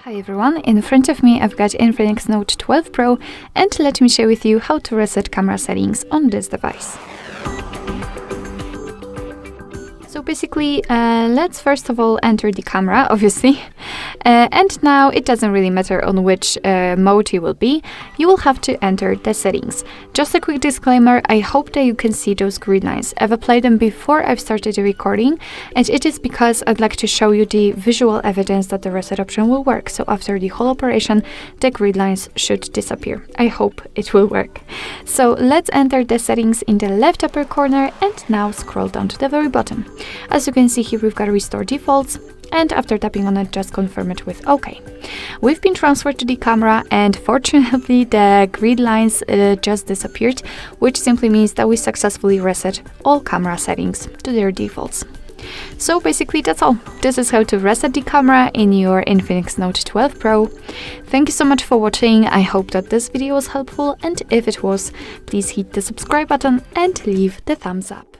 Hi everyone, in front of me I've got Infinix Note 12 Pro, and let me share with you how to reset camera settings on this device. So basically, let's first of all enter the camera, obviously. And now it doesn't really matter on which mode you will be, you will have to enter the settings. Just a quick disclaimer, I hope that you can see those grid lines. I've applied them before I've started the recording, and it is because I'd like to show you the visual evidence that the reset option will work. So after the whole operation, the grid lines should disappear. I hope it will work. So let's enter the settings in the left upper corner and now scroll down to the very bottom. As you can see here, we've got restore defaults, and after tapping on it, just confirm it with OK. We've been transferred to the camera, and fortunately the grid lines just disappeared, which simply means that we successfully reset all camera settings to their defaults. So basically that's all. This is how to reset the camera in your Infinix Note 12 Pro. Thank you so much for watching. I hope that this video was helpful, and if it was, please hit the subscribe button and leave the thumbs up.